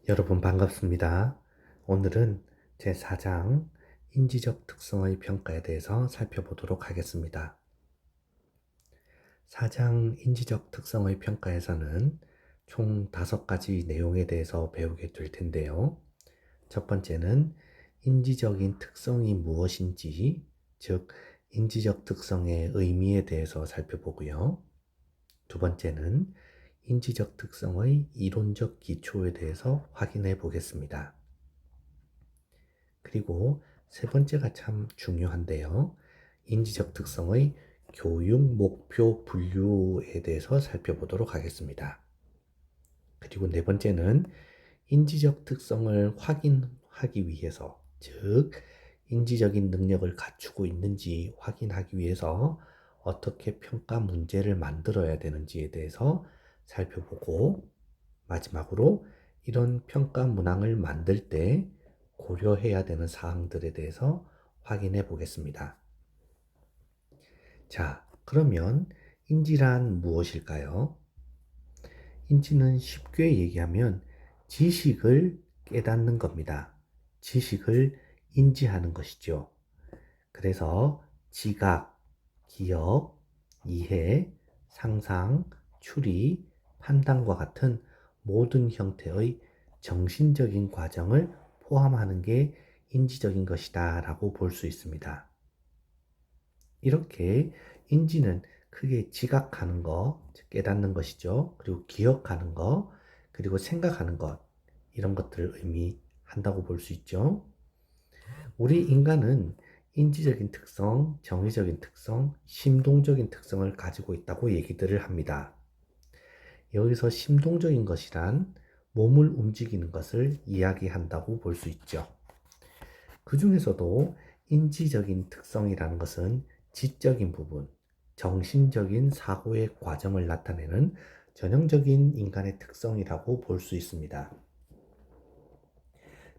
여러분 반갑습니다. 오늘은 제4장 인지적 특성의 평가에 대해서 살펴보도록 하겠습니다. 4장 인지적 특성의 평가에서는 총 5가지 내용에 대해서 배우게 될 텐데요. 첫 번째는 인지적인 특성이 무엇인지, 즉 인지적 특성의 의미에 대해서 살펴보고요. 두 번째는 인지적 특성의 이론적 기초에 대해서 확인해 보겠습니다. 그리고 세 번째가 참 중요한데요. 인지적 특성의 교육 목표 분류에 대해서 살펴보도록 하겠습니다. 그리고 네 번째는 인지적 특성을 확인하기 위해서, 즉 인지적인 능력을 갖추고 있는지 확인하기 위해서 어떻게 평가 문제를 만들어야 되는지에 대해서 살펴보고, 마지막으로 이런 평가 문항을 만들 때 고려해야 되는 사항들에 대해서 확인해 보겠습니다. 자, 그러면 인지란 무엇일까요? 인지는 쉽게 얘기하면 지식을 깨닫는 겁니다. 지식을 인지하는 것이죠. 그래서 지각, 기억, 이해, 상상, 추리, 판단과 같은 모든 형태의 정신적인 과정을 포함하는 게 인지적인 것이다 라고 볼 수 있습니다. 이렇게 인지는 크게 지각하는 거, 즉 깨닫는 것이죠. 그리고 기억하는 거, 그리고 생각하는 것, 이런 것들을 의미한다고 볼 수 있죠. 우리 인간은 인지적인 특성, 정의적인 특성, 심동적인 특성을 가지고 있다고 얘기들을 합니다. 여기서 심동적인 것이란 몸을 움직이는 것을 이야기한다고 볼 수 있죠. 그 중에서도 인지적인 특성이라는 것은 지적인 부분, 정신적인 사고의 과정을 나타내는 전형적인 인간의 특성이라고 볼 수 있습니다.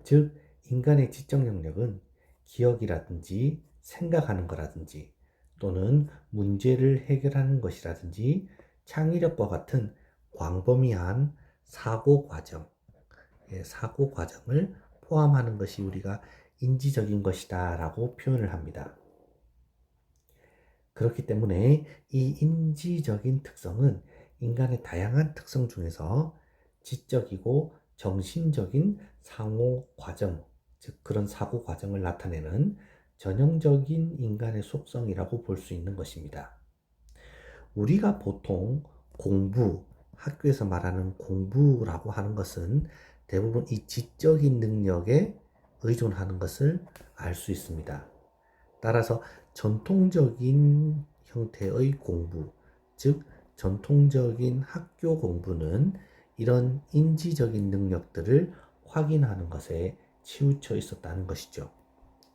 즉, 인간의 지적 능력은 기억이라든지 생각하는 거라든지 또는 문제를 해결하는 것이라든지 창의력과 같은 광범위한 사고 과정, 사고 과정을 포함하는 것이 우리가 인지적인 것이다 라고 표현을 합니다. 그렇기 때문에 이 인지적인 특성은 인간의 다양한 특성 중에서 지적이고 정신적인 상호 과정, 즉 그런 사고 과정을 나타내는 전형적인 인간의 속성이라고 볼 수 있는 것입니다. 우리가 보통 공부, 학교에서 말하는 공부라고 하는 것은 대부분 이 지적인 능력에 의존하는 것을 알 수 있습니다. 따라서 전통적인 형태의 공부, 즉 전통적인 학교 공부는 이런 인지적인 능력들을 확인하는 것에 치우쳐 있었다는 것이죠.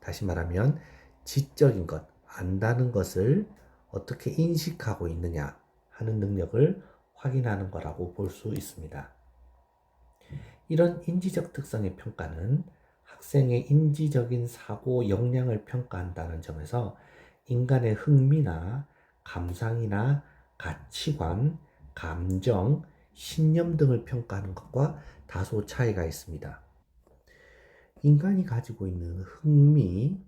다시 말하면 지적인 것, 안다는 것을 어떻게 인식하고 있느냐 하는 능력을 확인하는 거라고 볼 수 있습니다. 이런 인지적 특성의 평가는 학생의 인지적인 사고 역량을 평가한다는 점에서 인간의 흥미나 감상이나 가치관, 감정, 신념 등을 평가하는 것과 다소 차이가 있습니다. 인간이 가지고 있는 흥미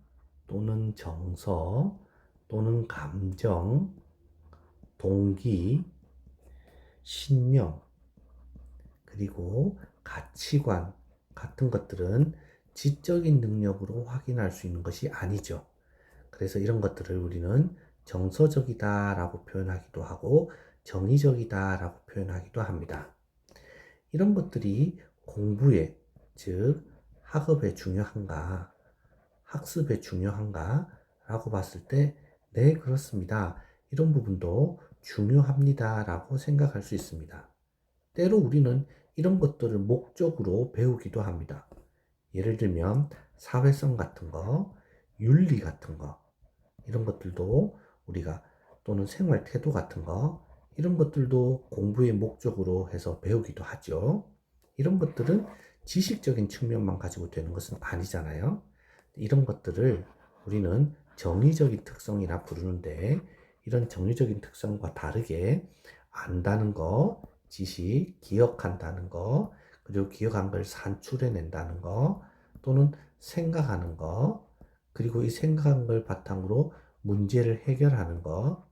또는 정서 또는 감정, 동기, 신념, 그리고 가치관 같은 것들은 지적인 능력으로 확인할 수 있는 것이 아니죠. 그래서 이런 것들을 우리는 정서적이다라고 표현하기도 하고 정의적이다라고 표현하기도 합니다. 이런 것들이 공부에, 즉 학업에 중요한가, 학습에 중요한가 라고 봤을 때 네, 그렇습니다. 이런 부분도 중요합니다 라고 생각할 수 있습니다. 때로 우리는 이런 것들을 목적으로 배우기도 합니다. 예를 들면 사회성 같은 거, 윤리 같은 거, 이런 것들도 우리가 또는 생활 태도 같은 거, 이런 것들도 공부의 목적으로 해서 배우기도 하죠. 이런 것들은 지식적인 측면만 가지고 되는 것은 아니잖아요. 이런 것들을 우리는 정의적인 특성이라 부르는데, 이런 정의적인 특성과 다르게 안다는 거, 지식, 기억한다는 거, 그리고 기억한 걸 산출해낸다는 거, 또는 생각하는 거, 그리고 이 생각한 걸 바탕으로 문제를 해결하는 것,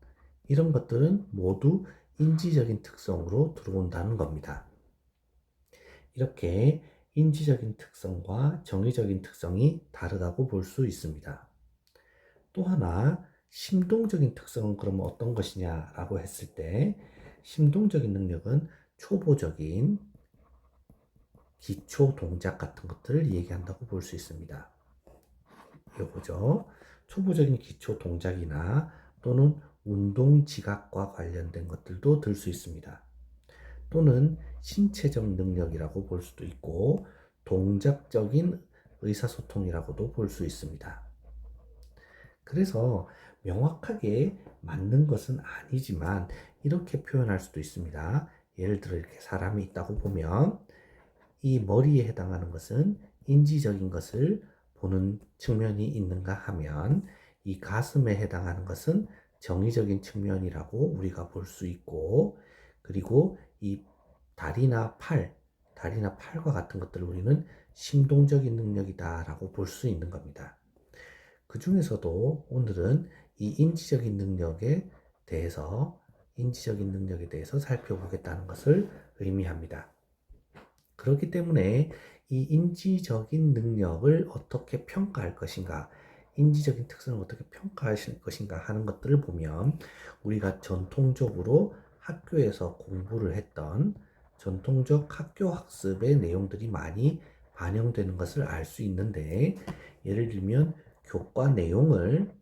이런 것들은 모두 인지적인 특성으로 들어온다는 겁니다. 이렇게 인지적인 특성과 정의적인 특성이 다르다고 볼 수 있습니다. 또 하나, 심동적인 특성은 그러면 어떤 것이냐라고 했을 때, 심동적인 능력은 초보적인 기초 동작 같은 것들을 얘기한다고 볼 수 있습니다. 요거죠. 초보적인 기초 동작이나 또는 운동 지각과 관련된 것들도 들 수 있습니다. 또는 신체적 능력이라고 볼 수도 있고 동작적인 의사소통이라고도 볼 수 있습니다. 그래서 명확하게 맞는 것은 아니지만 이렇게 표현할 수도 있습니다. 예를 들어 이렇게 사람이 있다고 보면 이 머리에 해당하는 것은 인지적인 것을 보는 측면이 있는가 하면 이 가슴에 해당하는 것은 정의적인 측면이라고 우리가 볼 수 있고, 그리고 이 다리나 팔과 같은 것들을 우리는 심동적인 능력이다라고 볼 수 있는 겁니다. 그 중에서도 오늘은 이 인지적인 능력에 대해서 살펴보겠다는 것을 의미합니다. 그렇기 때문에 이 인지적인 능력을 어떻게 평가할 것인가, 인지적인 특성을 어떻게 평가할 것인가 하는 것들을 보면 우리가 전통적으로 학교에서 공부를 했던 전통적 학교 학습의 내용들이 많이 반영되는 것을 알 수 있는데, 예를 들면 교과 내용을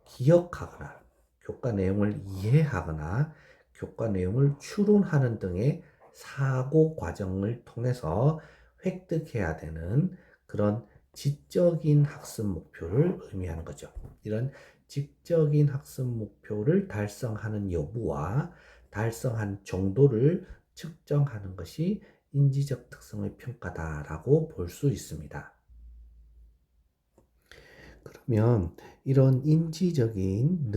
기억하거나 교과 내용을 이해하거나 교과 내용을 추론하는 등의 사고 과정을 통해서 획득해야 되는 그런 지적인 학습 목표를 의미하는 거죠. 이런 지적인 학습 목표를 달성하는 여부와 달성한 정도를 측정하는 것이 인지적 특성의 평가다라고 볼 수 있습니다. 그러면 이런 인지적인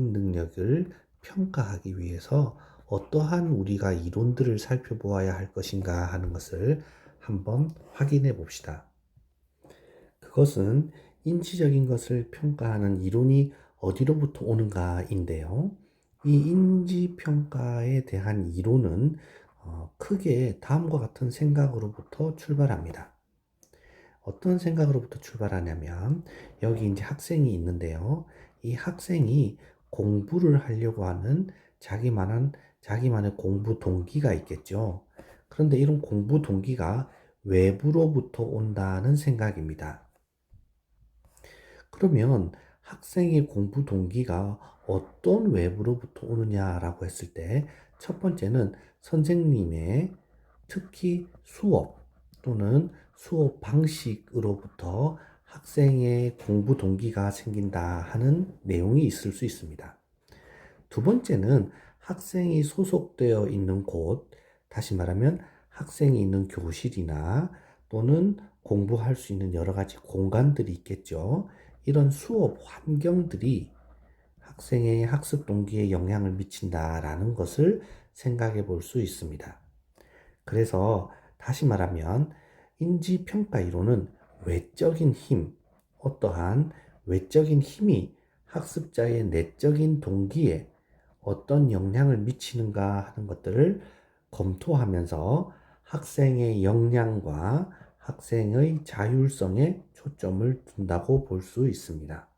능력을 평가하기 위해서 어떠한 우리가 이론들을 살펴보아야 할 것인가 하는 것을 한번 확인해 봅시다. 그것은 인지적인 것을 평가하는 이론이 어디로부터 오는가인데요. 이 인지평가에 대한 이론은 크게 다음과 같은 생각으로부터 출발합니다. 어떤 생각으로부터 출발하냐면, 여기 이제 학생이 있는데요. 이 학생이 공부를 하려고 하는 자기만의 공부 동기가 있겠죠. 그런데 이런 공부 동기가 외부로부터 온다는 생각입니다. 그러면 학생의 공부 동기가 어떤 외부로부터 오느냐라고 했을 때, 첫 번째는 선생님의 특히 수업 또는 수업 방식으로부터 학생의 공부 동기가 생긴다 하는 내용이 있을 수 있습니다. 두 번째는 학생이 소속되어 있는 곳, 다시 말하면 학생이 있는 교실이나 또는 공부할 수 있는 여러 가지 공간들이 있겠죠. 이런 수업 환경들이 학생의 학습 동기에 영향을 미친다라는 것을 생각해 볼 수 있습니다. 그래서 다시 말하면 인지평가 이론은 어떠한 외적인 힘이 학습자의 내적인 동기에 어떤 영향을 미치는가 하는 것들을 검토하면서 학생의 역량과 학생의 자율성에 초점을 둔다고 볼 수 있습니다.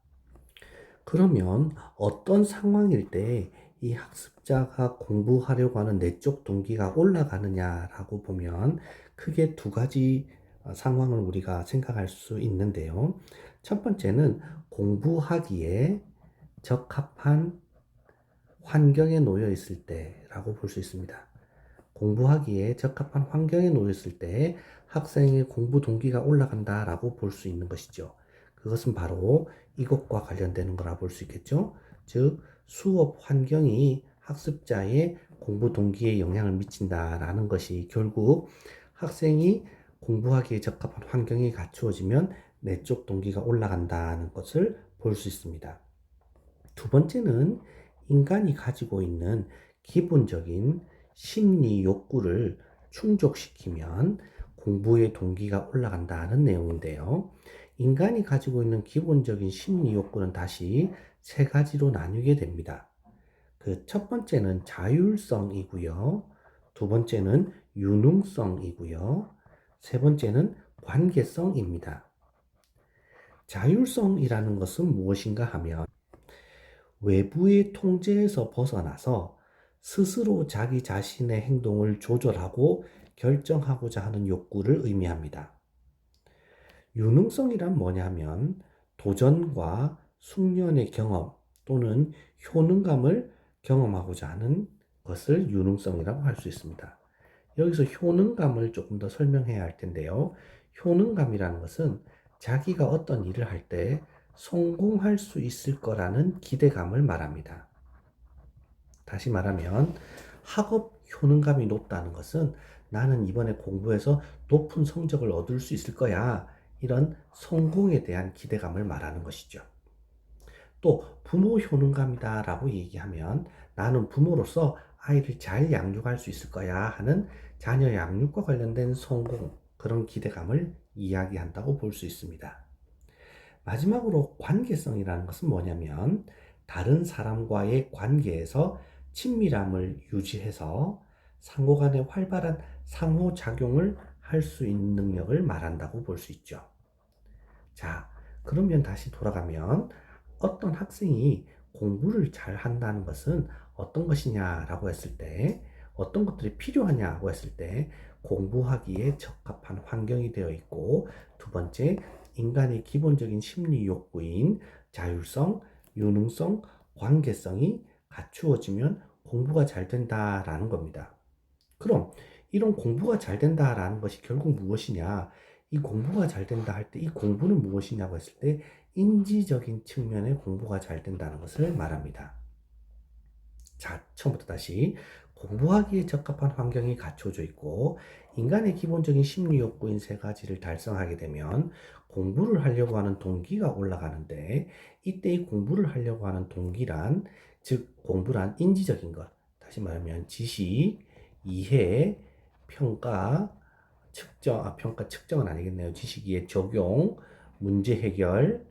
그러면 어떤 상황일 때 이 학습자가 공부하려고 하는 내적 동기가 올라가느냐라고 보면 크게 두 가지 상황을 우리가 생각할 수 있는데요. 첫 번째는 공부하기에 적합한 환경에 놓여 있을 때라고 볼 수 있습니다. 공부하기에 적합한 환경에 놓여 있을 때 학생의 공부 동기가 올라간다라고 볼 수 있는 것이죠. 그것은 바로 이것과 관련되는 거라 볼 수 있겠죠. 즉, 수업 환경이 학습자의 공부 동기에 영향을 미친다라는 것이 결국 학생이 공부하기에 적합한 환경이 갖추어지면 내적 동기가 올라간다는 것을 볼 수 있습니다. 두 번째는 인간이 가지고 있는 기본적인 심리 욕구를 충족시키면 공부의 동기가 올라간다는 내용인데요. 인간이 가지고 있는 기본적인 심리 욕구는 다시 세 가지로 나뉘게 됩니다. 그 첫 번째는 자율성이고요. 두 번째는 유능성이고요. 세 번째는 관계성입니다. 자율성이라는 것은 무엇인가 하면 외부의 통제에서 벗어나서 스스로 자기 자신의 행동을 조절하고 결정하고자 하는 욕구를 의미합니다. 유능성이란 뭐냐면 도전과 숙련의 경험 또는 효능감을 경험하고자 하는 것을 유능성이라고 할 수 있습니다. 여기서 효능감을 조금 더 설명해야 할 텐데요. 효능감이라는 것은 자기가 어떤 일을 할 때 성공할 수 있을 거라는 기대감을 말합니다. 다시 말하면 학업 효능감이 높다는 것은 나는 이번에 공부해서 높은 성적을 얻을 수 있을 거야. 이런 성공에 대한 기대감을 말하는 것이죠. 또 부모 효능감이다 라고 얘기하면 나는 부모로서 아이를 잘 양육할 수 있을 거야 하는 자녀 양육과 관련된 성공, 그런 기대감을 이야기한다고 볼 수 있습니다. 마지막으로 관계성이라는 것은 뭐냐면 다른 사람과의 관계에서 친밀함을 유지해서 상호 간의 활발한 상호작용을 할 수 있는 능력을 말한다고 볼 수 있죠. 자, 그러면 다시 돌아가면 어떤 학생이 공부를 잘 한다는 것은 어떤 것이냐라고 했을 때, 어떤 것들이 필요하냐고 했을 때, 공부하기에 적합한 환경이 되어 있고, 두 번째, 인간의 기본적인 심리 욕구인 자율성, 유능성, 관계성이 갖추어지면 공부가 잘 된다라는 겁니다. 그럼 이런 공부가 잘 된다라는 것이 결국 무엇이냐? 이 공부가 잘 된다 할 때 이 공부는 무엇이냐고 했을 때 인지적인 측면의 공부가 잘 된다는 것을 말합니다. 자, 처음부터 다시 공부하기에 적합한 환경이 갖춰져 있고 인간의 기본적인 심리 욕구인 세 가지를 달성하게 되면 공부를 하려고 하는 동기가 올라가는데 이때 이 공부를 하려고 하는 동기란 즉 공부란 인지적인 것 다시 말하면 지식, 이해, 평가, 평가 측정은 아니겠네요. 지식, 이해, 적용, 문제 해결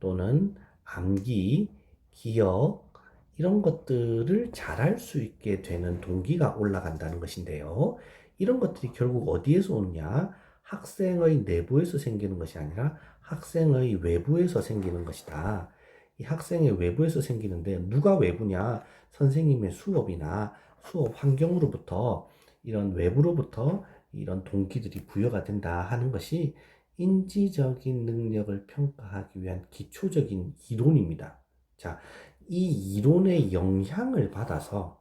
또는 암기, 기억 이런 것들을 잘할 수 있게 되는 동기가 올라간다는 것인데요. 이런 것들이 결국 어디에서 오느냐? 학생의 내부에서 생기는 것이 아니라 학생의 외부에서 생기는 것이다. 이 학생의 외부에서 생기는데 누가 외부냐? 선생님의 수업이나 수업 환경으로부터 이런 외부로부터 이런 동기들이 부여가 된다 하는 것이 인지적인 능력을 평가하기 위한 기초적인 이론입니다. 자, 이 이론의 영향을 받아서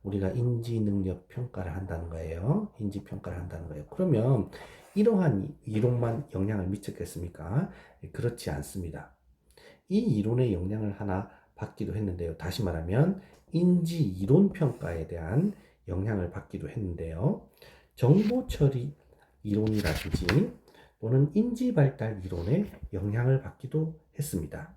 우리가 인지 능력 평가를 한다는 거예요. 인지 평가를 한다는 거예요. 그러면 이러한 이론만 영향을 미쳤겠습니까? 그렇지 않습니다. 이 이론의 영향을 하나 받기도 했는데요. 다시 말하면 인지 이론 평가에 대한 영향을 받기도 했는데요. 정보 처리 이론이라든지 또는 인지 발달 이론에 영향을 받기도 했습니다.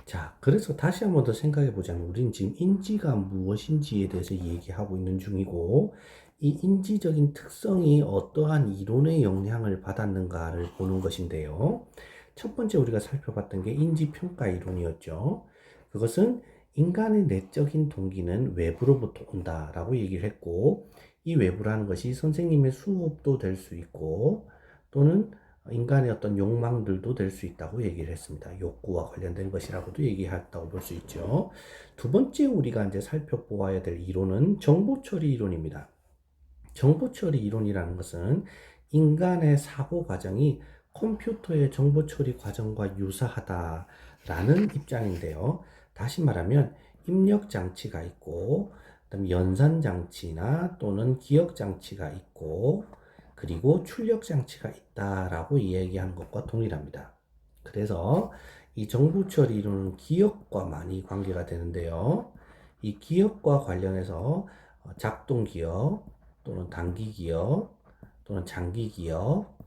자, 그래서 다시 한번 더 생각해 보자면 우리는 지금 인지가 무엇인지에 대해서 얘기하고 있는 중이고 이 인지적인 특성이 어떠한 이론의 영향을 받았는가를 보는 것인데요. 첫 번째 우리가 살펴봤던 게 인지평가 이론이었죠. 그것은 인간의 내적인 동기는 외부로부터 온다라고 얘기를 했고 이 외부라는 것이 선생님의 수업도 될 수 있고 또는 인간의 어떤 욕망들도 될 수 있다고 얘기를 했습니다. 욕구와 관련된 것이라고도 얘기했다고 볼 수 있죠. 두 번째 우리가 이제 살펴보아야 될 이론은 정보처리 이론입니다. 정보처리 이론이라는 것은 인간의 사고 과정이 컴퓨터의 정보처리 과정과 유사하다라는 입장인데요. 다시 말하면 입력 장치가 있고 그다음 연산 장치나 또는 기억 장치가 있고 그리고 출력 장치가 있다라고 이야기하는 것과 동일합니다. 그래서 이 정보 처리 이론은 기억과 많이 관계가 되는데요. 이 기억과 관련해서 작동 기억 또는 단기 기억 또는 장기 기억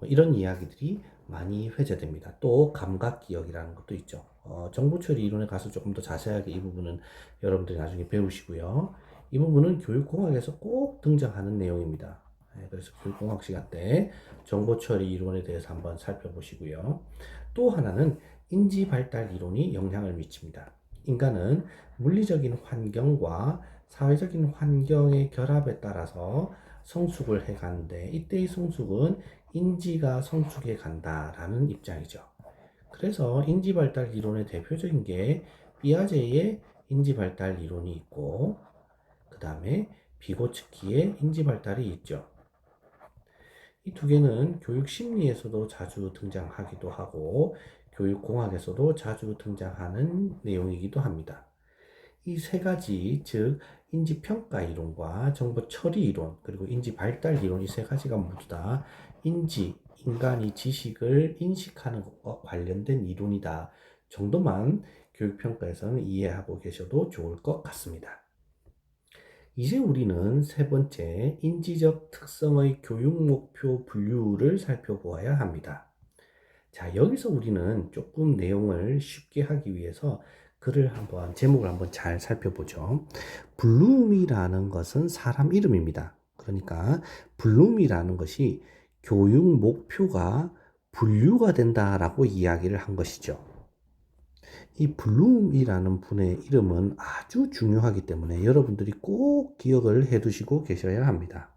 이런 이야기들이 많이 회자됩니다. 또 감각 기억이라는 것도 있죠. 정보 처리 이론에 가서 조금 더 자세하게 이 부분은 여러분들이 나중에 배우시고요. 이 부분은 교육공학에서 꼭 등장하는 내용입니다. 그래서 교육공학 시간 때 정보 처리 이론에 대해서 한번 살펴보시고요. 또 하나는 인지 발달 이론이 영향을 미칩니다. 인간은 물리적인 환경과 사회적인 환경의 결합에 따라서 성숙을 해 가는데, 이때의 성숙은 인지가 성숙해 간다라는 입장이죠. 그래서 인지발달 이론의 대표적인 게 피아제의 인지발달 이론이 있고, 그 다음에 비고츠키의 인지발달이 있죠. 이 두 개는 교육 심리에서도 자주 등장하기도 하고 교육공학에서도 자주 등장하는 내용이기도 합니다. 이 세 가지, 즉 인지평가 이론과 정보 처리 이론, 그리고 인지발달 이론, 이 세 가지가 모두 다 인간이 지식을 인식하는 것과 관련된 이론이다 정도만 교육평가에서는 이해하고 계셔도 좋을 것 같습니다. 이제 우리는 세 번째, 인지적 특성의 교육 목표 분류를 살펴보아야 합니다. 자, 여기서 우리는 조금 내용을 쉽게 하기 위해서 제목을 한번 잘 살펴보죠. 블룸이라는 것은 사람 이름입니다. 그러니까 블룸이라는 것이 교육 목표가 분류가 된다라고 이야기를 한 것이죠. 이 블룸이라는 분의 이름은 아주 중요하기 때문에 여러분들이 꼭 기억을 해 두시고 계셔야 합니다.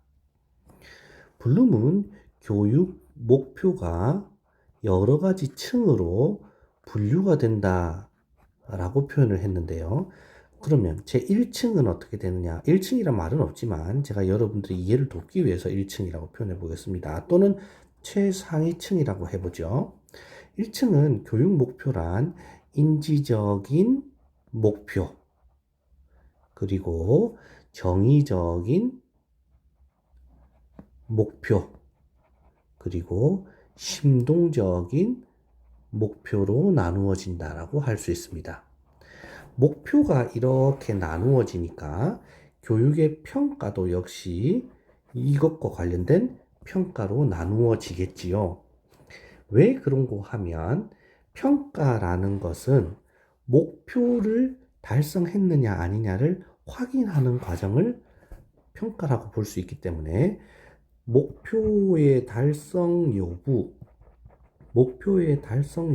블룸은 교육 목표가 여러 가지 층으로 분류가 된다라고 표현을 했는데요. 그러면 제 1층은 어떻게 되느냐? 1층이란 말은 없지만 제가 여러분들이 이해를 돕기 위해서 1층이라고 표현해 보겠습니다. 또는 최상위층이라고 해보죠. 1층은 교육 목표란 인지적인 목표, 그리고 정의적인 목표, 그리고 심동적인 목표로 나누어진다라고 할 수 있습니다. 목표가 이렇게 나누어지니까 교육의 평가도 역시 이것과 관련된 평가로 나누어지겠지요. 왜 그런고 하면 평가라는 것은 목표를 달성했느냐 아니냐를 확인하는 과정을 평가라고 볼 수 있기 때문에 목표의 달성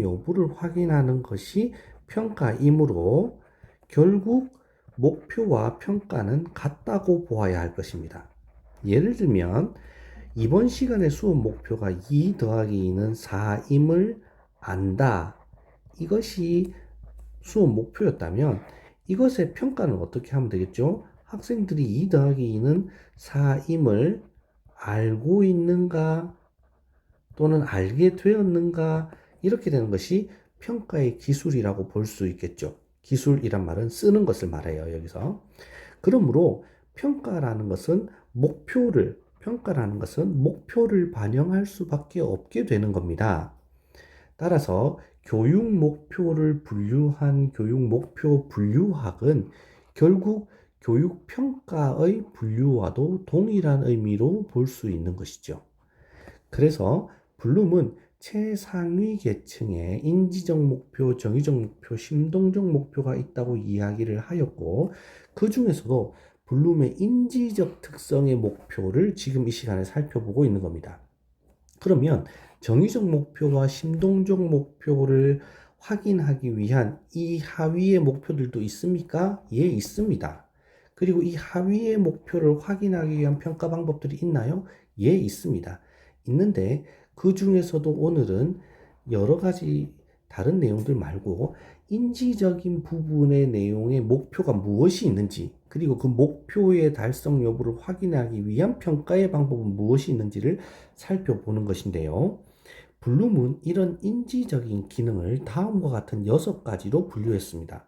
여부를 확인하는 것이 평가이므로 결국 목표와 평가는 같다고 보아야 할 것입니다. 예를 들면 이번 시간의 수업 목표가 2 더하기 2는 4임을 안다. 이것이 수업 목표였다면 이것의 평가는 어떻게 하면 되겠죠? 학생들이 2 더하기 2는 4임을 알고 있는가 또는 알게 되었는가, 이렇게 되는 것이 평가의 기술이라고 볼 수 있겠죠. 기술이란 말은 쓰는 것을 말해요, 여기서. 그러므로 평가라는 것은 목표를 반영할 수밖에 없게 되는 겁니다. 따라서 교육 목표를 분류한 교육 목표 분류학은 결국 교육 평가의 분류와도 동일한 의미로 볼 수 있는 것이죠. 그래서 블룸은 최상위 계층에 인지적 목표, 정의적 목표, 심동적 목표가 있다고 이야기를 하였고, 그 중에서도 블룸의 인지적 특성의 목표를 지금 이 시간에 살펴보고 있는 겁니다. 그러면 정의적 목표와 심동적 목표를 확인하기 위한 이 하위의 목표들도 있습니까? 예, 있습니다. 그리고 이 하위의 목표를 확인하기 위한 평가 방법들이 있나요? 예, 있습니다. 있는데 그 중에서도 오늘은 여러 가지 다른 내용들 말고 인지적인 부분의 내용의 목표가 무엇이 있는지, 그리고 그 목표의 달성 여부를 확인하기 위한 평가의 방법은 무엇이 있는지를 살펴보는 것인데요. 블룸은 이런 인지적인 기능을 다음과 같은 6가지로 분류했습니다.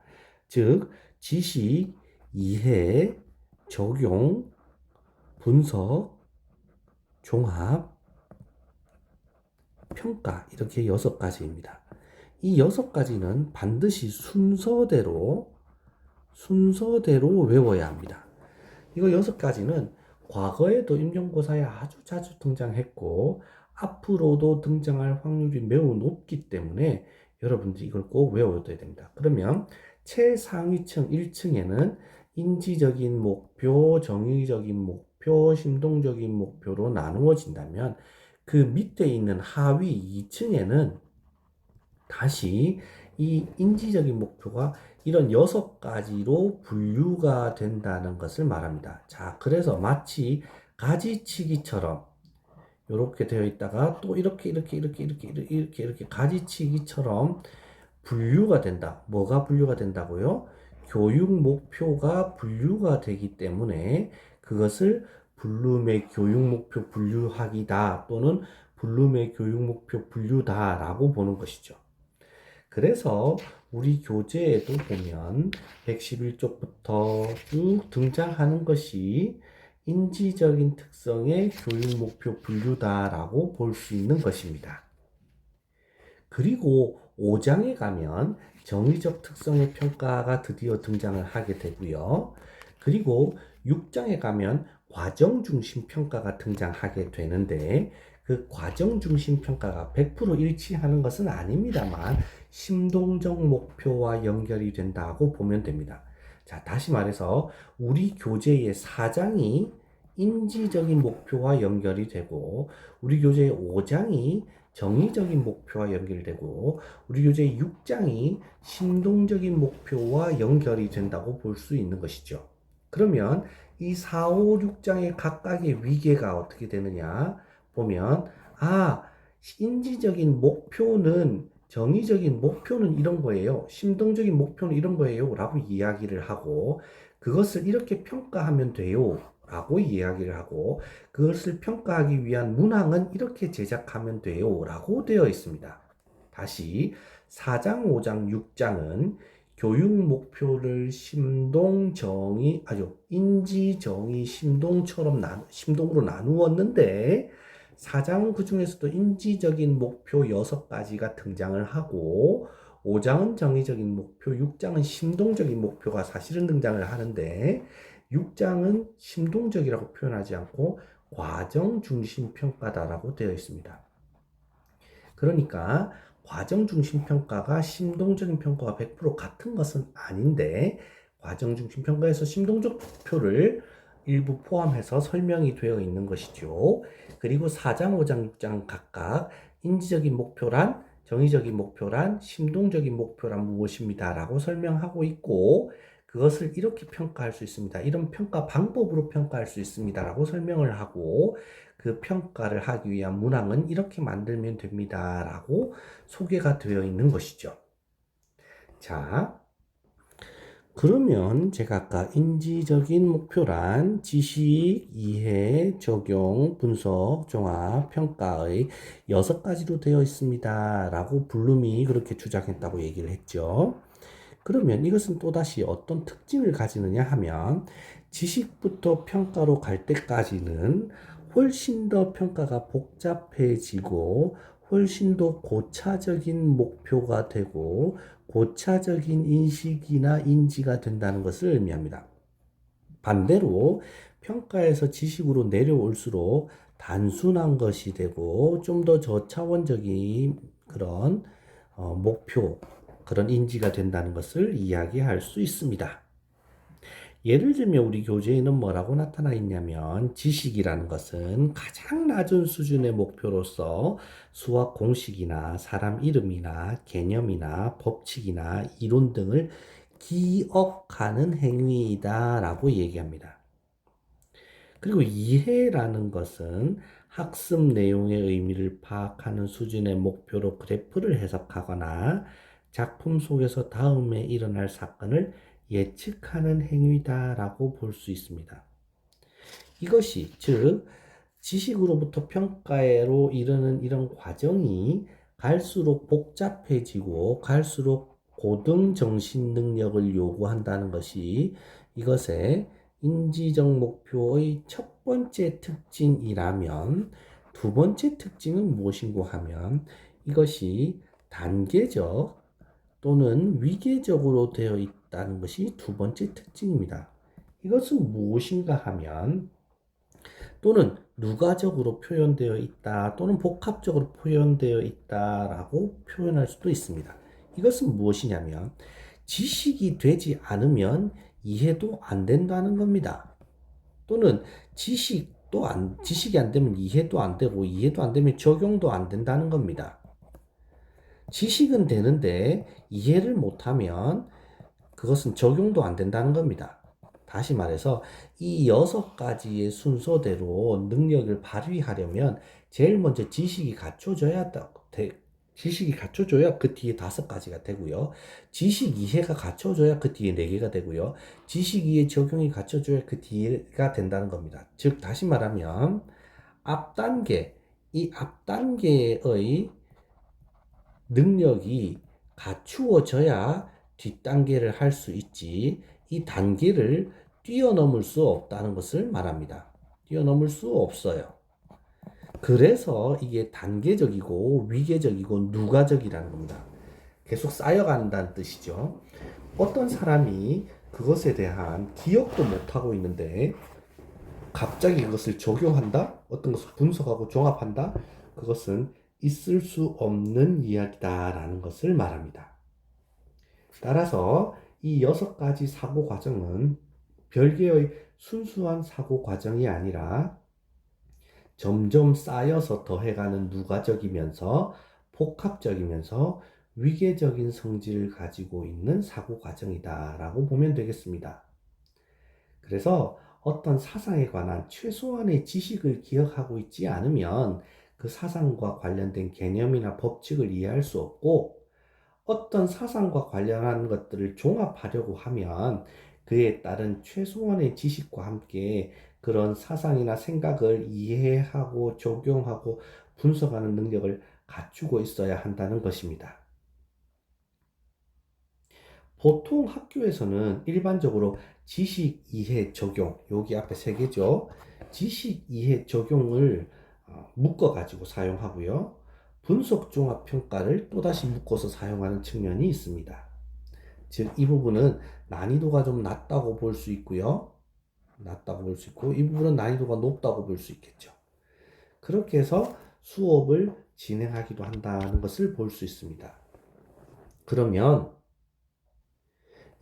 즉, 지식, 이해, 적용, 분석, 종합, 평가, 이렇게 6가지입니다. 이 6가지는 반드시 순서대로 외워야 합니다. 이거 6가지는 과거에도 임용고사에 아주 자주 등장했고 앞으로도 등장할 확률이 매우 높기 때문에 여러분들이 이걸 꼭 외워둬야 됩니다. 그러면 최상위층 1층에는 인지적인 목표, 정의적인 목표, 심동적인 목표로 나누어진다면 그 밑에 있는 하위 2층에는 다시 이 인지적인 목표가 이런 6가지로 분류가 된다는 것을 말합니다. 자, 그래서 마치 가지치기처럼 이렇게 되어 있다가 또 이렇게 가지치기처럼 분류가 된다. 뭐가 분류가 된다고요? 교육 목표가 분류가 되기 때문에 그것을 블룸의 교육 목표 분류하기다 또는 블룸의 교육 목표 분류다라고 보는 것이죠. 그래서 우리 교재에도 보면 111쪽부터 쭉 등장하는 것이 인지적인 특성의 교육 목표 분류다라고 볼 수 있는 것입니다. 그리고 5장에 가면 정의적 특성의 평가가 드디어 등장을 하게 되고요. 그리고 6장에 가면 과정 중심 평가가 등장하게 되는데 그 과정 중심 평가가 100% 일치하는 것은 아닙니다만 심동적 목표와 연결이 된다고 보면 됩니다. 자, 다시 말해서 우리 교재의 4장이 인지적인 목표와 연결이 되고 우리 교재의 5장이 정의적인 목표와 연결되고 우리 교재의 6장이 심동적인 목표와 연결이 된다고 볼 수 있는 것이죠. 그러면 이 4, 5, 6장의 각각의 위계가 어떻게 되느냐 보면 인지적인 목표는 정의적인 목표는 이런 거예요. 심동적인 목표는 이런 거예요. 라고 이야기를 하고 그것을 이렇게 평가하면 돼요. 라고 이야기를 하고 그것을 평가하기 위한 문항은 이렇게 제작하면 돼요. 라고 되어 있습니다. 다시 4장, 5장, 6장은 교육 목표를 심동, 정의, 인지, 정의, 심동으로 나누었는데 4장은 그 중에서도 인지적인 목표 6가지가 등장을 하고 5장은 정의적인 목표, 6장은 심동적인 목표가 사실은 등장을 하는데 6장은 심동적이라고 표현하지 않고 과정 중심 평가다라고 되어 있습니다. 그러니까 과정 중심 평가가 심동적인 평가와 100% 같은 것은 아닌데 과정 중심 평가에서 심동적 목표를 일부 포함해서 설명이 되어 있는 것이죠. 그리고 4장, 5장, 6장 각각 인지적인 목표란, 정의적인 목표란, 심동적인 목표란 무엇입니다 라고 설명하고 있고 그것을 이렇게 평가할 수 있습니다. 이런 평가 방법으로 평가할 수 있습니다 라고 설명을 하고 그 평가를 하기 위한 문항은 이렇게 만들면 됩니다 라고 소개가 되어 있는 것이죠. 자, 그러면 제가 아까 인지적인 목표란 지식, 이해, 적용, 분석, 종합, 평가의 6가지로 되어 있습니다 라고 블룸이 그렇게 주장했다고 얘기를 했죠. 그러면 이것은 또다시 어떤 특징을 가지느냐 하면 지식부터 평가로 갈 때까지는 훨씬 더 평가가 복잡해지고 훨씬 더 고차적인 목표가 되고 고차적인 인식이나 인지가 된다는 것을 의미합니다. 반대로 평가에서 지식으로 내려올수록 단순한 것이 되고 좀 더 저차원적인 그런 목표, 그런 인지가 된다는 것을 이야기할 수 있습니다. 예를 들면 우리 교재에는 뭐라고 나타나 있냐면 지식이라는 것은 가장 낮은 수준의 목표로서 수학 공식이나 사람 이름이나 개념이나 법칙이나 이론 등을 기억하는 행위이다 라고 얘기합니다. 그리고 이해라는 것은 학습 내용의 의미를 파악하는 수준의 목표로 그래프를 해석하거나 작품 속에서 다음에 일어날 사건을 예측하는 행위다라고 볼 수 있습니다. 이것이 즉 지식으로부터 평가로 이르는 이런 과정이 갈수록 복잡해지고 갈수록 고등 정신 능력을 요구한다는 것이 이것의 인지적 목표의 첫 번째 특징이라면 두 번째 특징은 무엇인고 하면 이것이 단계적 또는 위계적으로 되어 있다는 것이 두 번째 특징입니다. 이것은 무엇인가 하면 또는 누가적으로 표현되어 있다 또는 복합적으로 표현되어 있다라고 표현할 수도 있습니다. 이것은 무엇이냐면 지식이 되지 않으면 이해도 안 된다는 겁니다. 또는 지식이 안 되면 이해도 안 되고 이해도 안 되면 적용도 안 된다는 겁니다. 지식은 되는데 이해를 못하면 그것은 적용도 안 된다는 겁니다. 다시 말해서 이 6가지의 순서대로 능력을 발휘하려면 제일 먼저 지식이 갖춰져야 그 뒤에 5가지가 되고요. 지식 이해가 갖춰져야 그 뒤에 4개가 되고요. 지식 이해 적용이 갖춰져야 그 뒤가 된다는 겁니다. 즉 다시 말하면 이 앞단계의 능력이 갖추어져야 뒷단계를 할 수 있지, 이 단계를 뛰어넘을 수 없다는 것을 말합니다. 뛰어넘을 수 없어요. 그래서 이게 단계적이고 위계적이고 누가적이라는 겁니다. 계속 쌓여간다는 뜻이죠. 어떤 사람이 그것에 대한 기억도 못하고 있는데 갑자기 그것을 적용한다? 어떤 것을 분석하고 종합한다? 그것은 있을 수 없는 이야기다라는 것을 말합니다. 따라서 이 6가지 사고 과정은 별개의 순수한 사고 과정이 아니라 점점 쌓여서 더해가는 누가적이면서 복합적이면서 위계적인 성질을 가지고 있는 사고 과정이다라고 보면 되겠습니다. 그래서 어떤 사상에 관한 최소한의 지식을 기억하고 있지 않으면 그 사상과 관련된 개념이나 법칙을 이해할 수 없고, 어떤 사상과 관련한 것들을 종합하려고 하면 그에 따른 최소한의 지식과 함께 그런 사상이나 생각을 이해하고 적용하고 분석하는 능력을 갖추고 있어야 한다는 것입니다. 보통 학교에서는 일반적으로 지식, 이해, 적용, 여기 앞에 3개죠. 지식, 이해, 적용을 묶어가지고 사용하고요. 분석, 종합, 평가를 또다시 묶어서 사용하는 측면이 있습니다. 즉, 이 부분은 난이도가 좀 낮다고 볼 수 있고요. 이 부분은 난이도가 높다고 볼 수 있겠죠. 그렇게 해서 수업을 진행하기도 한다는 것을 볼 수 있습니다. 그러면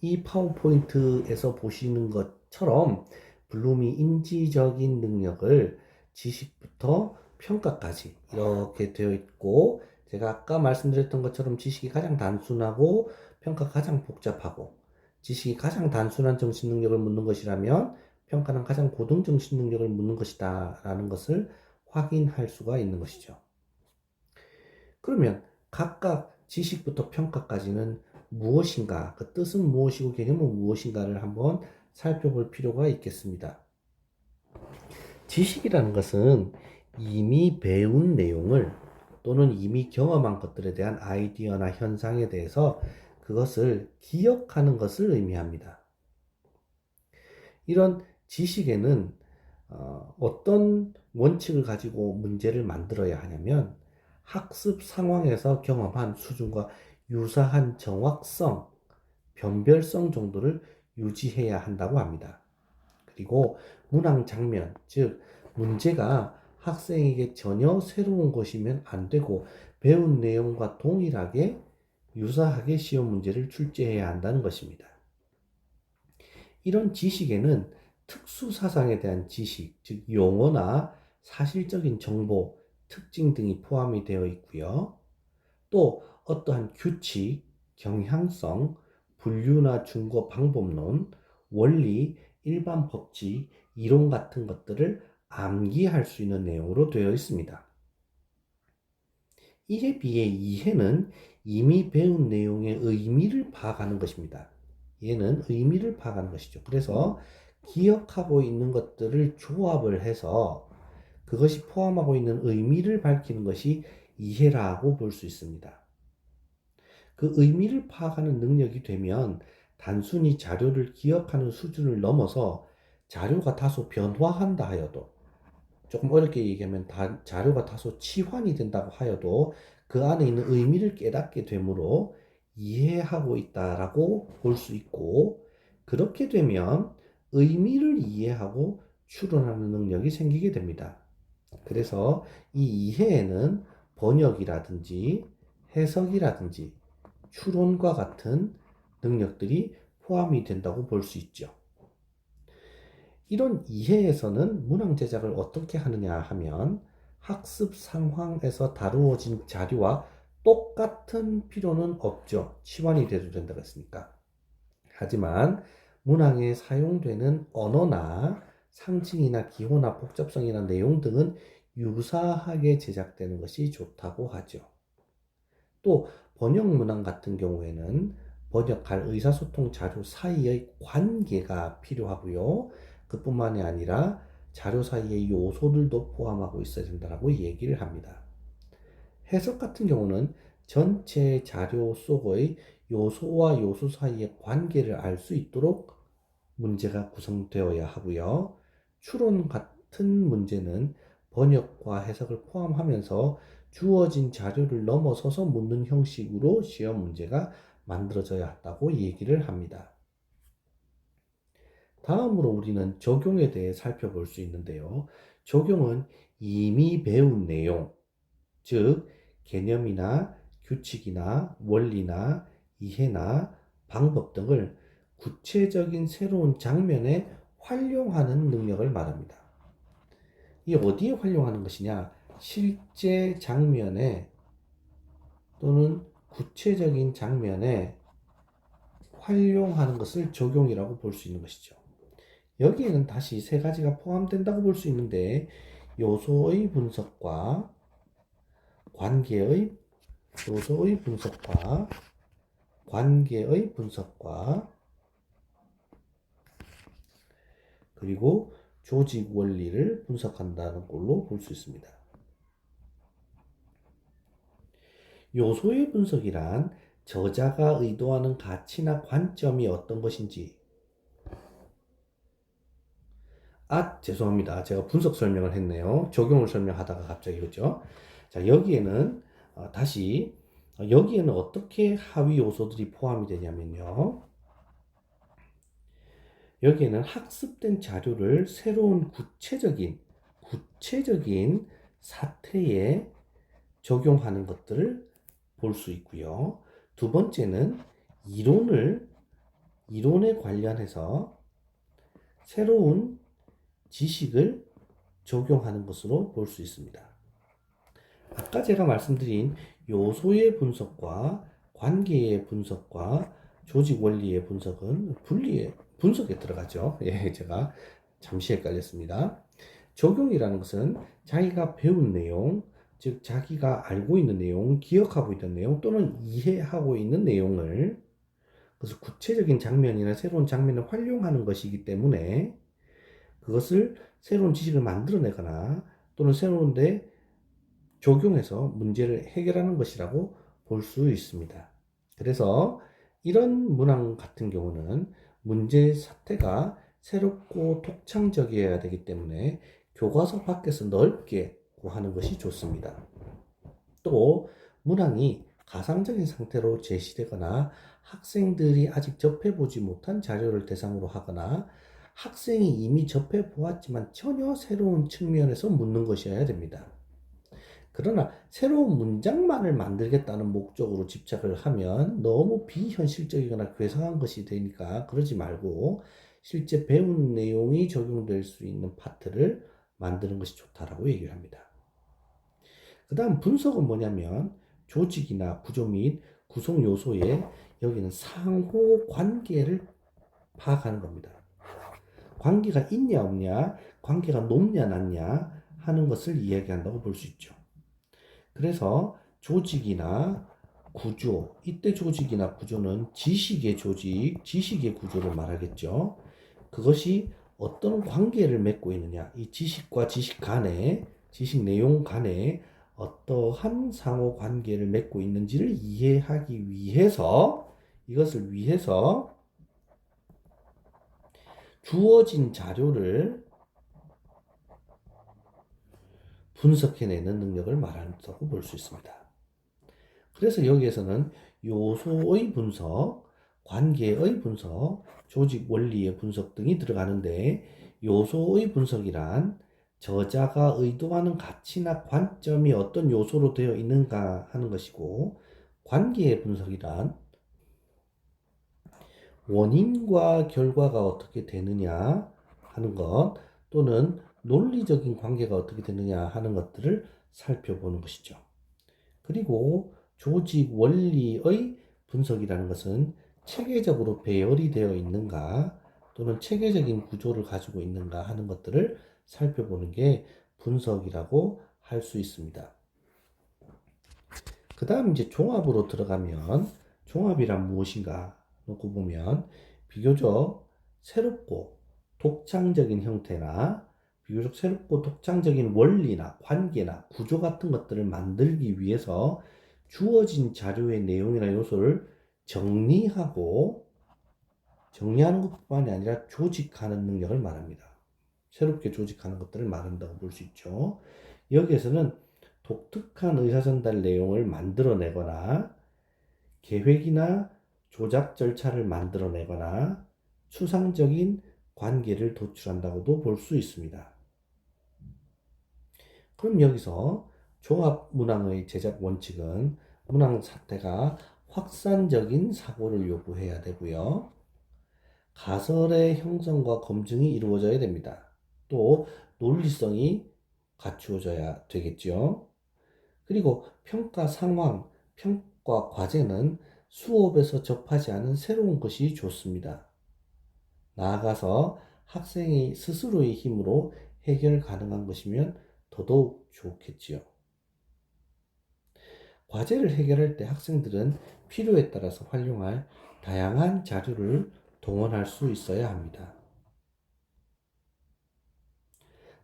이 파워포인트에서 보시는 것처럼 블룸이 인지적인 능력을 지식부터 평가까지 이렇게 되어 있고, 제가 아까 말씀드렸던 것처럼 지식이 가장 단순하고 평가가 가장 복잡하고, 지식이 가장 단순한 정신 능력을 묻는 것이라면 평가는 가장 고등 정신 능력을 묻는 것이다 라는 것을 확인할 수가 있는 것이죠. 그러면 각각 지식부터 평가까지는 무엇인가, 그 뜻은 무엇이고 개념은 무엇인가를 한번 살펴볼 필요가 있겠습니다. 지식이라는 것은 이미 배운 내용을 또는 이미 경험한 것들에 대한 아이디어나 현상에 대해서 그것을 기억하는 것을 의미합니다. 이런 지식에는 어떤 원칙을 가지고 문제를 만들어야 하냐면 학습 상황에서 경험한 수준과 유사한 정확성, 변별성 정도를 유지해야 한다고 합니다. 그리고 문항 장면, 즉 문제가 학생에게 전혀 새로운 것이면 안 되고 배운 내용과 동일하게 유사하게 시험 문제를 출제해야 한다는 것입니다. 이런 지식에는 특수 사상에 대한 지식, 즉 용어나 사실적인 정보, 특징 등이 포함이 되어 있고요. 또 어떠한 규칙, 경향성, 분류나 중거 방법론, 원리, 일반 법칙, 이론 같은 것들을 암기할 수 있는 내용으로 되어 있습니다. 이에 비해 이해는 이미 배운 내용의 의미를 파악하는 것입니다. 얘는 의미를 파악하는 것이죠. 그래서 기억하고 있는 것들을 조합을 해서 그것이 포함하고 있는 의미를 밝히는 것이 이해라고 볼 수 있습니다. 그 의미를 파악하는 능력이 되면 단순히 자료를 기억하는 수준을 넘어서 자료가 다소 변화한다 하여도, 조금 어렵게 얘기하면 자료가 다소 치환이 된다고 하여도 그 안에 있는 의미를 깨닫게 되므로 이해하고 있다라고 볼 수 있고, 그렇게 되면 의미를 이해하고 추론하는 능력이 생기게 됩니다. 그래서 이 이해에는 번역이라든지 해석이라든지 추론과 같은 능력들이 포함이 된다고 볼 수 있죠. 이런 이해에서는 문항 제작을 어떻게 하느냐 하면 학습 상황에서 다루어진 자료와 똑같은 필요는 없죠. 치환이 돼도 된다고 했으니까. 하지만 문항에 사용되는 언어나 상징이나 기호나 복잡성이나 내용 등은 유사하게 제작되는 것이 좋다고 하죠. 또 번역 문항 같은 경우에는 번역할 의사소통 자료 사이의 관계가 필요하고요. 그뿐만이 아니라 자료 사이의 요소들도 포함하고 있어야 된다고 얘기를 합니다. 해석 같은 경우는 전체 자료 속의 요소와 요소 사이의 관계를 알 수 있도록 문제가 구성되어야 하고요. 추론 같은 문제는 번역과 해석을 포함하면서 주어진 자료를 넘어서서 묻는 형식으로 시험 문제가 만들어져야 한다고 얘기를 합니다. 다음으로 우리는 적용에 대해 살펴볼 수 있는데요. 적용은 이미 배운 내용, 즉 개념이나 규칙이나 원리나 이해나 방법 등을 구체적인 새로운 장면에 활용하는 능력을 말합니다. 이 어디에 활용하는 것이냐? 실제 장면에 또는 구체적인 장면에 활용하는 것을 적용이라고 볼 수 있는 것이죠. 여기에는 다시 세 가지가 포함된다고 볼 수 있는데 요소의 분석과 관계의 요소의 분석과 관계의 분석과 그리고 조직 원리를 분석한다는 걸로 볼 수 있습니다. 요소의 분석이란 저자가 의도하는 가치나 관점이 어떤 것인지 죄송합니다. 제가 분석 설명을 했네요. 적용을 설명하다가 갑자기 그죠? 자, 여기에는 여기에는 어떻게 하위 요소들이 포함이 되냐면요. 여기에는 학습된 자료를 새로운 구체적인 사태에 적용하는 것들을 볼 수 있고요. 두 번째는 이론에 관련해서 새로운 지식을 적용하는 것으로 볼 수 있습니다. 아까 제가 말씀드린 요소의 분석과 관계의 분석과 조직 원리의 분석은 분석에 들어가죠. 예, 제가 잠시 헷갈렸습니다. 적용이라는 것은 자기가 배운 내용, 즉 자기가 알고 있는 내용, 기억하고 있는 내용 또는 이해하고 있는 내용을 그래서 구체적인 장면이나 새로운 장면을 활용하는 것이기 때문에 그것을 새로운 지식을 만들어내거나 또는 새로운데 적용해서 문제를 해결하는 것이라고 볼 수 있습니다. 그래서 이런 문항 같은 경우는 문제 사태가 새롭고 독창적이어야 되기 때문에 교과서 밖에서 넓게 구하는 것이 좋습니다. 또 문항이 가상적인 상태로 제시되거나 학생들이 아직 접해보지 못한 자료를 대상으로 하거나 학생이 이미 접해보았지만 전혀 새로운 측면에서 묻는 것이어야 됩니다. 그러나 새로운 문장만을 만들겠다는 목적으로 집착을 하면 너무 비현실적이거나 괴상한 것이 되니까 그러지 말고 실제 배운 내용이 적용될 수 있는 파트를 만드는 것이 좋다라고 얘기를 합니다. 그 다음 분석은 뭐냐면 조직이나 구조 및 구성 요소에 여기는 상호 관계를 파악하는 겁니다. 관계가 있냐 없냐, 관계가 높냐 낮냐 하는 것을 이야기한다고 볼 수 있죠. 그래서 조직이나 구조, 이때 조직이나 구조는 지식의 조직, 지식의 구조를 말하겠죠. 그것이 어떤 관계를 맺고 있느냐, 이 지식과 지식 간에, 지식 내용 간에 어떠한 상호 관계를 맺고 있는지를 이해하기 위해서, 이것을 위해서 주어진 자료를 분석해내는 능력을 말한다고 볼 수 있습니다. 그래서 여기에서는 요소의 분석, 관계의 분석, 조직 원리의 분석 등이 들어가는데 요소의 분석이란 저자가 의도하는 가치나 관점이 어떤 요소로 되어 있는가 하는 것이고 관계의 분석이란 원인과 결과가 어떻게 되느냐 하는 것 또는 논리적인 관계가 어떻게 되느냐 하는 것들을 살펴보는 것이죠. 그리고 조직 원리의 분석이라는 것은 체계적으로 배열이 되어 있는가 또는 체계적인 구조를 가지고 있는가 하는 것들을 살펴보는 게 분석이라고 할 수 있습니다. 그 다음 이제 종합으로 들어가면 종합이란 무엇인가 놓고 보면 비교적 새롭고 독창적인 형태나 비교적 새롭고 독창적인 원리나 관계나 구조 같은 것들을 만들기 위해서 주어진 자료의 내용이나 요소를 정리하는 것뿐만이 아니라 조직하는 능력을 말합니다. 새롭게 조직하는 것들을 말한다고 볼 수 있죠. 여기에서는 독특한 의사전달 내용을 만들어내거나 계획이나 조작 절차를 만들어내거나 추상적인 관계를 도출한다고도 볼 수 있습니다. 그럼 여기서 종합문항의 제작 원칙은 문항 사태가 확산적인 사고를 요구해야 되고요. 가설의 형성과 검증이 이루어져야 됩니다. 또 논리성이 갖추어져야 되겠죠. 그리고 평가 상황, 평가 과제는 수업에서 접하지 않은 새로운 것이 좋습니다. 나아가서 학생이 스스로의 힘으로 해결 가능한 것이면 더더욱 좋겠지요. 과제를 해결할 때 학생들은 필요에 따라서 활용할 다양한 자료를 동원할 수 있어야 합니다.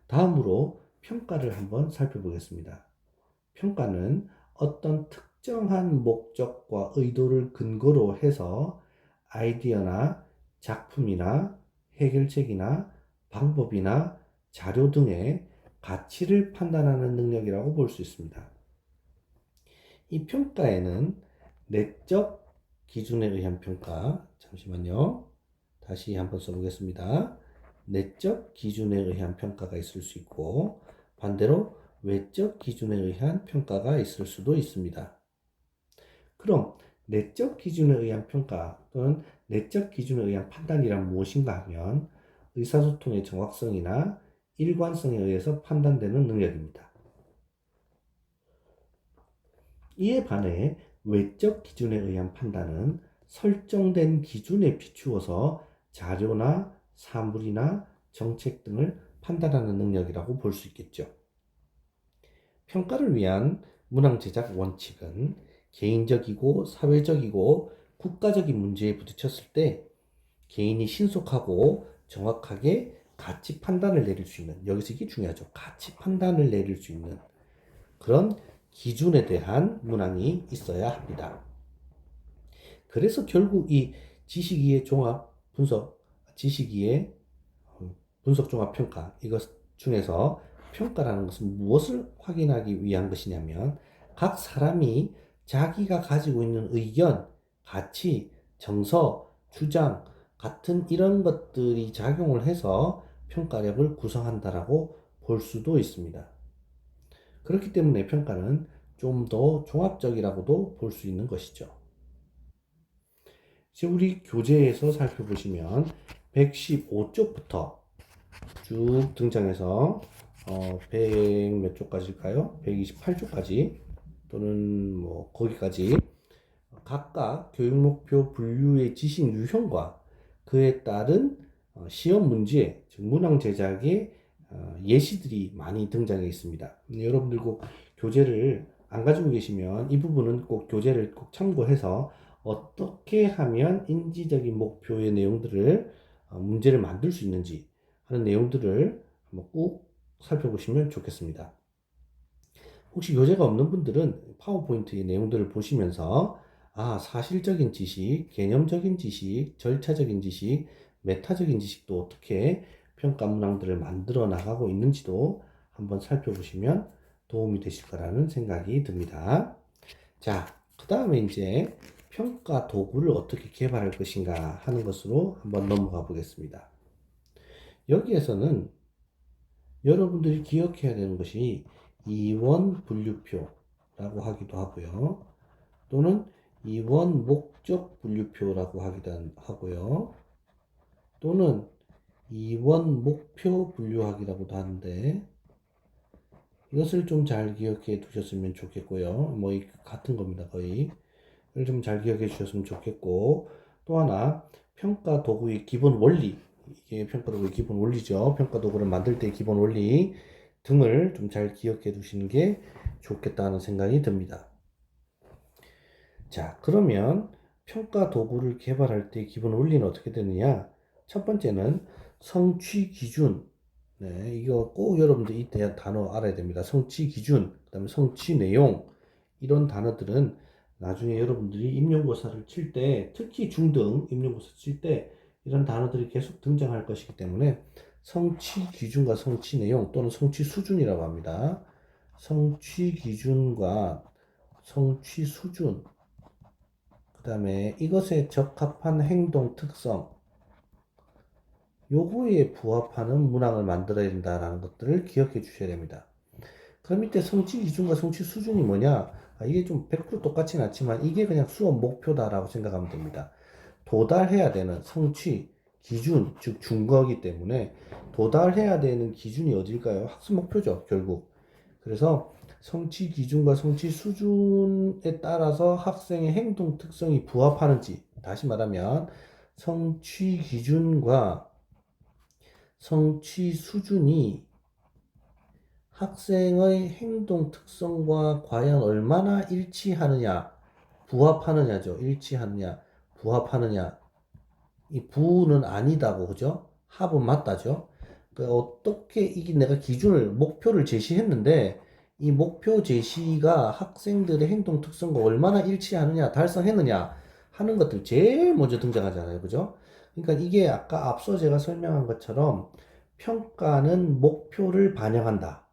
다음으로 평가를 한번 살펴보겠습니다. 평가는 어떤 특정한 목적과 의도를 근거로 해서 아이디어나 작품이나 해결책이나 방법이나 자료 등의 가치를 판단하는 능력이라고 볼 수 있습니다. 이 평가에는 내적 기준에 의한 평가, 잠시만요. 다시 한번 써보겠습니다. 내적 기준에 의한 평가가 있을 수 있고, 반대로 외적 기준에 의한 평가가 있을 수도 있습니다. 그럼 내적 기준에 의한 평가 또는 내적 기준에 의한 판단이란 무엇인가 하면 의사소통의 정확성이나 일관성에 의해서 판단되는 능력입니다. 이에 반해 외적 기준에 의한 판단은 설정된 기준에 비추어서 자료나 사물이나 정책 등을 판단하는 능력이라고 볼 수 있겠죠. 평가를 위한 문항 제작 원칙은 개인적이고 사회적이고 국가적인 문제에 부딪혔을 때 개인이 신속하고 정확하게 가치 판단을 내릴 수 있는, 여기서 이게 중요하죠. 가치 판단을 내릴 수 있는 그런 기준에 대한 문항이 있어야 합니다. 그래서 결국 이 지식이의 종합 분석, 지식이의 분석 종합 평가 이것 중에서 평가라는 것은 무엇을 확인하기 위한 것이냐면 각 사람이 자기가 가지고 있는 의견, 가치, 정서, 주장 같은 이런 것들이 작용을 해서 평가력을 구성한다라고 볼 수도 있습니다. 그렇기 때문에 평가는 좀 더 종합적이라고도 볼 수 있는 것이죠. 이제 우리 교재에서 살펴보시면 115쪽부터 쭉 등장해서 100 몇 쪽까지일까요? 128쪽까지 또는 뭐 거기까지 각각 교육 목표 분류의 지식 유형과 그에 따른 시험 문제, 즉 문항 제작의 예시들이 많이 등장해 있습니다. 여러분들 꼭 교재를 안 가지고 계시면 이 부분은 꼭 교재를 꼭 참고해서 어떻게 하면 인지적인 목표의 내용들을 문제를 만들 수 있는지 하는 내용들을 한번 꼭 살펴보시면 좋겠습니다. 혹시 교재가 없는 분들은 파워포인트의 내용들을 보시면서 사실적인 지식, 개념적인 지식, 절차적인 지식, 메타적인 지식도 어떻게 평가 문항들을 만들어 나가고 있는지도 한번 살펴보시면 도움이 되실 거라는 생각이 듭니다. 자, 그 다음에 이제 평가 도구를 어떻게 개발할 것인가 하는 것으로 한번 넘어가 보겠습니다. 여기에서는 여러분들이 기억해야 되는 것이 이원 분류표라고 하기도 하고요. 또는 이원 목적 분류표라고 하기도 하고요. 또는 이원 목표 분류하기라고도 하는데 이것을 좀 잘 기억해 두셨으면 좋겠고요. 뭐 같은 겁니다, 거의. 이걸 좀 잘 기억해 주셨으면 좋겠고 또 하나 평가 도구의 기본 원리 이게 평가 도구의 기본 원리죠. 평가 도구를 만들 때 기본 원리 등을 좀 잘 기억해 두시는 게 좋겠다는 생각이 듭니다. 자, 그러면 평가 도구를 개발할 때 기본 원리는 어떻게 되느냐? 첫 번째는 성취 기준. 네, 이거 꼭 여러분들 이때 단어 알아야 됩니다. 성취 기준, 그 다음에 성취 내용. 이런 단어들은 나중에 여러분들이 임용고사를 칠 때, 특히 중등 임용고사 칠 때 이런 단어들이 계속 등장할 것이기 때문에 성취 기준과 성취 내용 또는 성취 수준이라고 합니다. 성취 기준과 성취 수준. 그 다음에 이것에 적합한 행동 특성, 요거에 부합하는 문항을 만들어야 된다라는 것들을 기억해 주셔야 됩니다. 그럼 이때 성취 기준과 성취 수준이 뭐냐? 이게 좀 100% 똑같진 않지만 이게 그냥 수업 목표다라고 생각하면 됩니다. 도달해야 되는 성취 기준, 즉 준거이기 때문에 도달해야 되는 기준이 어딜까요? 학습 목표죠, 결국. 그래서 성취 기준과 성취 수준에 따라서 학생의 행동 특성이 부합하는지, 다시 말하면 성취 기준과 성취 수준이 학생의 행동 특성과 과연 얼마나 일치하느냐, 부합하느냐죠. 일치하느냐, 부합하느냐. 이 부는 아니다고, 그죠? 합은 맞다죠. 그 어떻게 이게 내가 기준을, 목표를 제시했는데, 이 목표 제시가 학생들의 행동 특성과 얼마나 일치하느냐, 달성했느냐 하는 것들 제일 먼저 등장하잖아요. 그죠? 그러니까 이게 아까 앞서 제가 설명한 것처럼 평가는 목표를 반영한다.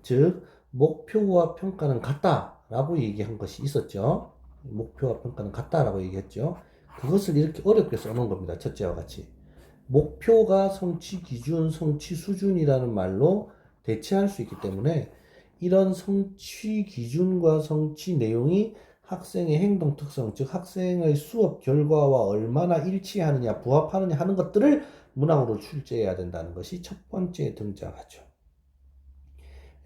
즉, 목표와 평가는 같다라고 얘기한 것이 있었죠. 목표와 평가는 같다라고 얘기했죠. 그것을 이렇게 어렵게 써놓은 겁니다. 첫째와 같이. 목표가 성취 기준, 성취 수준이라는 말로 대체할 수 있기 때문에 이런 성취 기준과 성취 내용이 학생의 행동 특성, 즉 학생의 수업 결과와 얼마나 일치하느냐, 부합하느냐 하는 것들을 문항으로 출제해야 된다는 것이 첫 번째 등장하죠.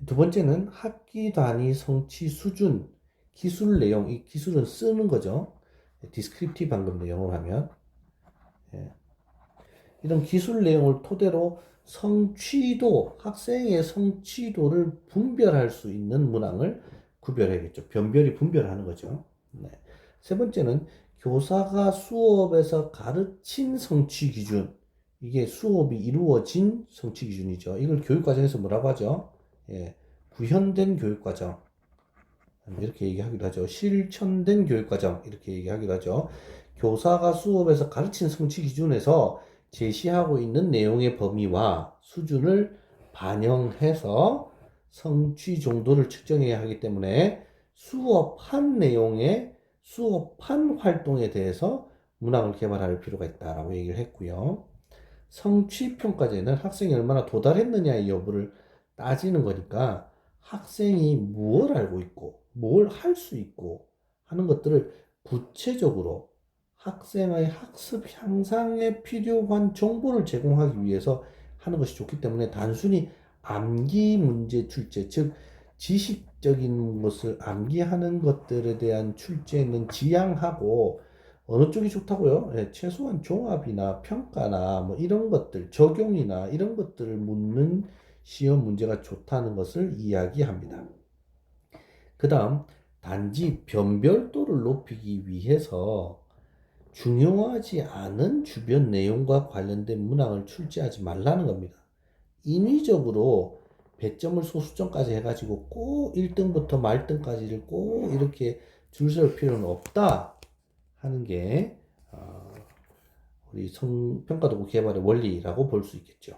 두 번째는 학기 단위 성취 수준, 기술 내용, 이 기술은 쓰는 거죠. 디스크립티브 방금 영어로 하면. 예. 이런 기술 내용을 토대로 성취도, 학생의 성취도를 분별할 수 있는 문항을 구별해야겠죠. 변별이 분별하는 거죠. 네. 세 번째는 교사가 수업에서 가르친 성취 기준. 이게 수업이 이루어진 성취 기준이죠. 이걸 교육과정에서 뭐라고 하죠? 예, 구현된 교육과정. 이렇게 얘기하기도 하죠. 실천된 교육과정. 이렇게 얘기하기도 하죠. 교사가 수업에서 가르친 성취 기준에서 제시하고 있는 내용의 범위와 수준을 반영해서 성취 정도를 측정해야 하기 때문에 수업한 내용의 수업한 활동에 대해서 문항을 개발할 필요가 있다라고 얘기를 했고요. 성취평가제는 학생이 얼마나 도달했느냐의 여부를 따지는 거니까 학생이 무엇을 알고 있고 뭘 할 수 있고 하는 것들을 구체적으로 학생의 학습 향상에 필요한 정보를 제공하기 위해서 하는 것이 좋기 때문에 단순히 암기 문제 출제, 즉 지식적인 것을 암기하는 것들에 대한 출제는 지양하고 어느 쪽이 좋다고요? 예, 최소한 종합이나 평가나 뭐 이런 것들, 적용이나 이런 것들을 묻는 시험 문제가 좋다는 것을 이야기합니다. 그 다음, 단지 변별도를 높이기 위해서 중요하지 않은 주변 내용과 관련된 문항을 출제하지 말라는 겁니다. 인위적으로 배점을 소수점까지 해가지고 꼭 1등부터 말등까지를 꼭 이렇게 줄 세울 필요는 없다 하는 게 우리 평가도구 개발의 원리라고 볼 수 있겠죠.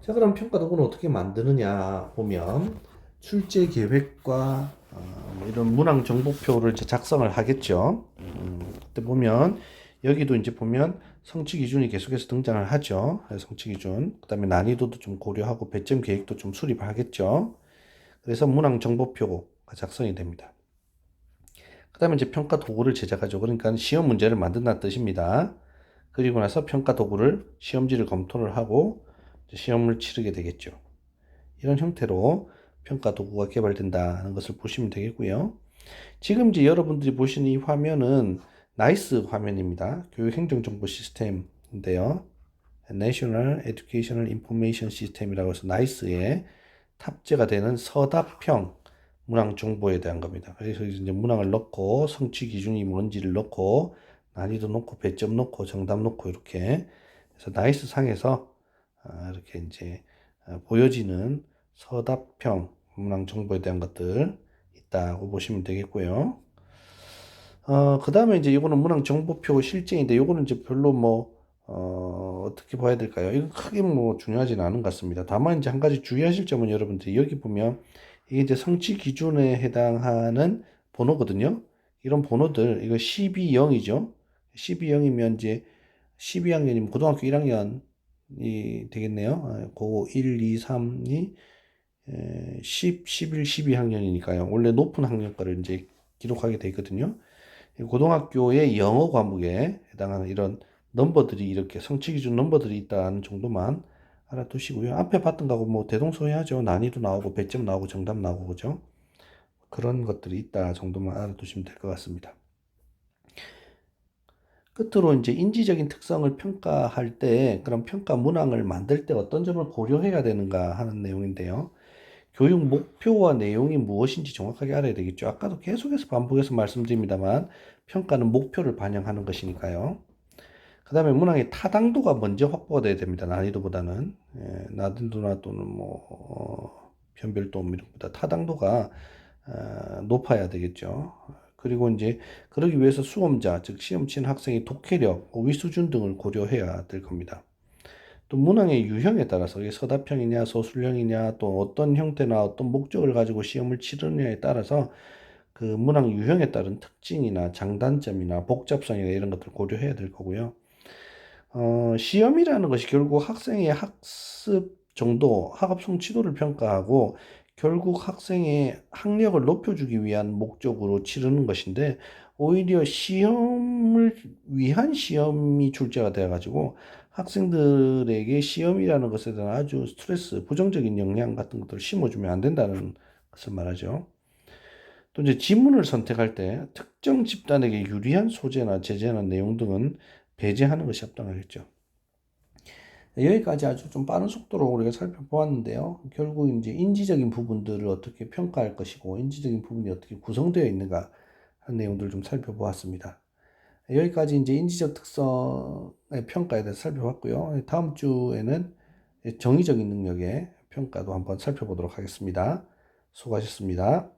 자, 그럼 평가도구는 어떻게 만드느냐 보면 출제 계획과 뭐 이런 문항 정보표를 이제 작성을 하겠죠. 그때 보면 여기도 이제 보면 성취 기준이 계속해서 등장을 하죠. 성취 기준. 그다음에 난이도도 좀 고려하고 배점 계획도 좀 수립하겠죠. 그래서 문항 정보표가 작성이 됩니다. 그 다음에 이제 평가 도구를 제작하죠. 그러니까 시험 문제를 만든다는 뜻입니다. 그리고 나서 평가 도구를 시험지를 검토를 하고 시험을 치르게 되겠죠. 이런 형태로 평가 도구가 개발된다는 것을 보시면 되겠고요. 지금 이제 여러분들이 보시는 이 화면은 나이스 화면입니다. 교육행정정보 시스템인데요. National Educational Information System이라고 해서 나이스에 탑재가 되는 서답형 문항 정보에 대한 겁니다. 그래서 이제 문항을 넣고 성취 기준이 뭔지를 넣고 난이도 넣고 배점 넣고 정답 넣고 이렇게 해서 나이스 상에서 이렇게 이제 보여지는 서답형 문항 정보에 대한 것들 있다고 보시면 되겠고요. 그 다음에 이제 이거는 문항 정보표 실제인데 이거는 이제 별로 뭐 어떻게 봐야 될까요? 이거 크게 뭐 중요하지는 않은 것 같습니다. 다만 이제 한 가지 주의하실 점은 여러분들 여기 보면 이게 이제 성취 기준에 해당하는 번호거든요. 이런 번호들 이거 12영이죠. 12영이면 이제 12학년이면 고등학교 1학년이 되겠네요. 고 1, 2, 3이 10, 11, 12학년이니까요. 원래 높은 학년과를 이제 기록하게 돼 있거든요. 고등학교의 영어 과목에 해당하는 이런 넘버들이 이렇게 성취 기준 넘버들이 있다는 정도만 알아두시고요. 앞에 봤던 거하고 뭐 대동소이하죠. 난이도 나오고 배점 나오고 정답 나오고 그죠? 그런 것들이 있다 정도만 알아두시면 될 것 같습니다. 끝으로 이제 인지적인 특성을 평가할 때 그런 평가 문항을 만들 때 어떤 점을 고려해야 되는가 하는 내용인데요. 교육 목표와 내용이 무엇인지 정확하게 알아야 되겠죠. 아까도 계속해서 반복해서 말씀드립니다만 평가는 목표를 반영하는 것이니까요. 그 다음에 문항의 타당도가 먼저 확보가 돼야 됩니다. 난이도보다는. 난이도나 또는 뭐 변별도 이런 것보다 타당도가 높아야 되겠죠. 그리고 이제 그러기 위해서 수험자, 즉 시험 치는 학생의 독해력, 어휘 수준 등을 고려해야 될 겁니다. 또 문항의 유형에 따라서 이게 서답형이냐 서술형이냐 또 어떤 형태나 어떤 목적을 가지고 시험을 치르느냐에 따라서 그 문항 유형에 따른 특징이나 장단점이나 복잡성이나 이런 것들을 고려해야 될 거고요. 시험이라는 것이 결국 학생의 학습 정도, 학업 성취도를 평가하고 결국 학생의 학력을 높여주기 위한 목적으로 치르는 것인데 오히려 시험을 위한 시험이 출제가 되어가지고 학생들에게 시험이라는 것에 대한 아주 스트레스, 부정적인 영향 같은 것들을 심어주면 안 된다는 것을 말하죠. 또 이제 지문을 선택할 때 특정 집단에게 유리한 소재나 제재나 내용 등은 배제하는 것이 합당하겠죠. 여기까지 아주 좀 빠른 속도로 우리가 살펴보았는데요. 결국 이제 인지적인 부분들을 어떻게 평가할 것이고, 인지적인 부분이 어떻게 구성되어 있는가 하는 내용들을 좀 살펴보았습니다. 여기까지 이제 인지적 특성의 평가에 대해서 살펴봤고요. 다음 주에는 정의적인 능력의 평가도 한번 살펴보도록 하겠습니다. 수고하셨습니다.